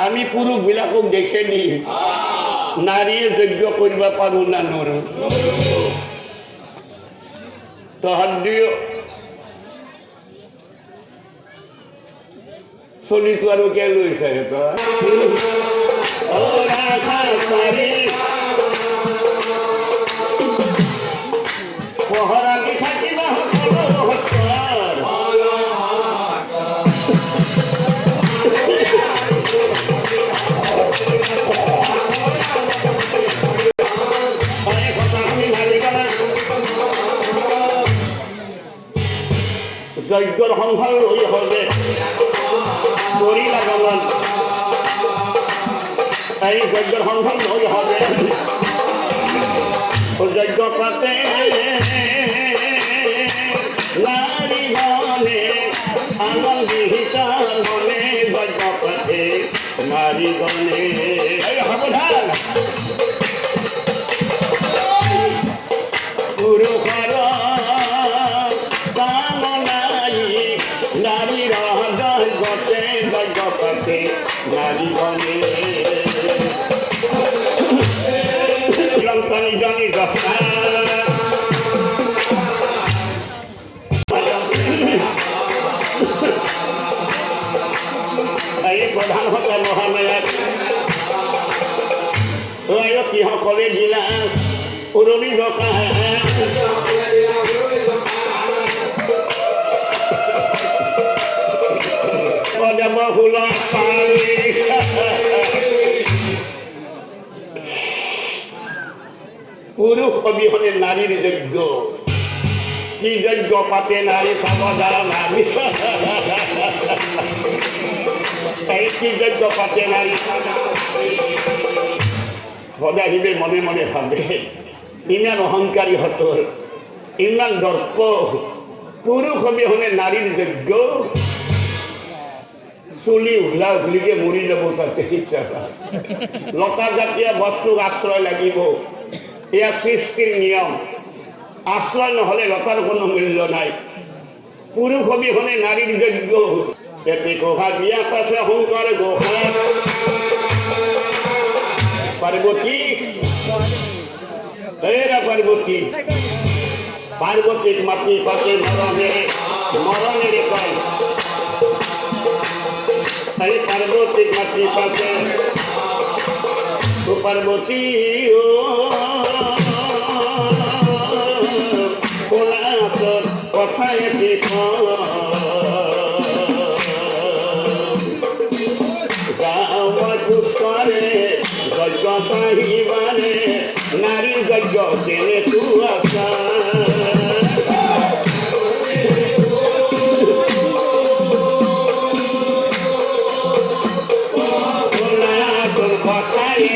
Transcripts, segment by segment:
আমি পুরুষ বিলাকক দেখে নি নারীর যজ্ঞ করবা পারু না নর তো হাদিও চলিত আৰু কে লৈছে পহৰাগি থাকিবা যজ্ঞৰ সংসাৰ লৈ হবে দড়ি লাগালাম এই যজ্ঞর সংসার লৈ হবে যজ্ঞ পাতে নারী গণে আনন্দিত মনে যজ্ঞ পাতে নারী গণে সাবধান পুরুষর নারী গতে যজ্ঞ পাতে নারী গণে লঙ্কানি জানি দশা এই প্রধান হতে মহানায়ক কি সকলে জিলা উৰণি ডকা বহুল পুরুষ অবিহনে নারীর যজ্ঞ কি যজ্ঞ পাতে নারী সাবধান এই কি যজ্ঞ পাতে নারী সদায় হিবে মনে মনে ভাবে ইমান অহংকারী হত ইমান দর্প পুরুষ অবিহনে নারীর যজ্ঞ চুলি উঘলা উঘলিকে মরি যাব তাতে ইচ্ছা লতা জাতীয় বস্তুক আশ্রয় লাগিব এয়া সৃষ্টির নিয়ম আশ্রয় নহলে লতার কোনো মূল্য নাই পুরুষ অবিহনে নারীর যজ্ঞ এতে কোহা দিয়া পাশে অহংকার গোহা পার্বতী এরা পার্বতী পার্বতীর মাটি পাশে মরণের কয় এই পার্বতী মাটি পাশে পার্বতী ও কথায় পুষ্করে যজ্ঞ পাহিবারে নারী যজ্ঞ জেনে তু আসা কথায়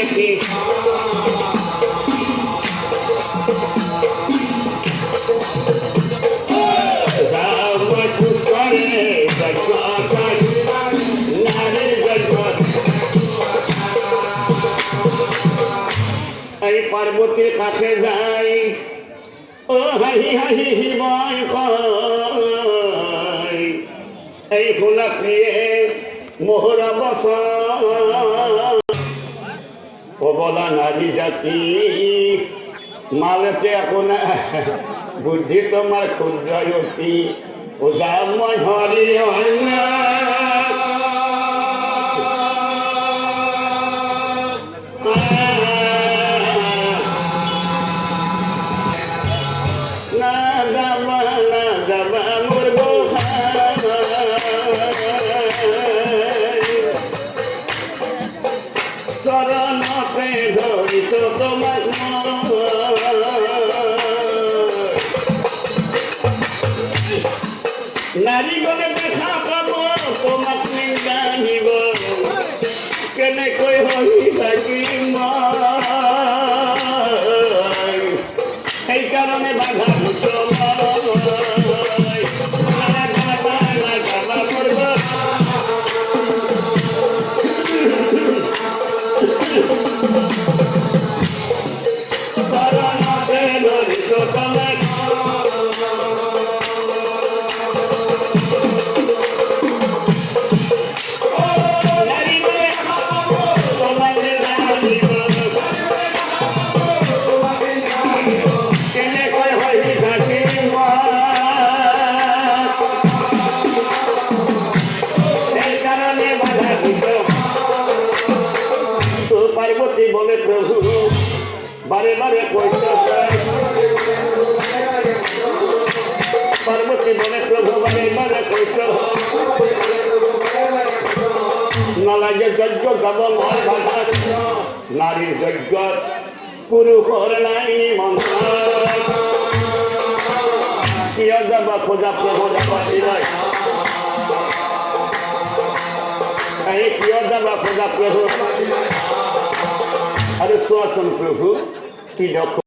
এই পার্বতীর কাছে যাই ও হাহি হাহি হিবয় কয় এই খোলা প্রিয়ে মোহরা বস ও বলা নারী জাতি মালেতে এখন বুদ্ধি তোমার ক্ষুদ্রয়তী ও যা মই হরি অন্য নারী গলে দেখা পাব তোমাক নিজানিব কেনেকৈ হৈ থাকিম সেইকাৰণে বাধা প্রভু বারে বারে কইতে পার্বতী বলে প্রভু বারে বারে কইতে নালাগে যজ্ঞ কেবল হয় ভাষা নারীর যজ্ঞ পুরুষর নাই মন্ত্র কিয় যাবা খোঁজা প্রভু যাবাসী নয় এই কিয় যাবা খোঁজা প্রভু আরে শোয়াছেন প্রভু কি লক্ষ্য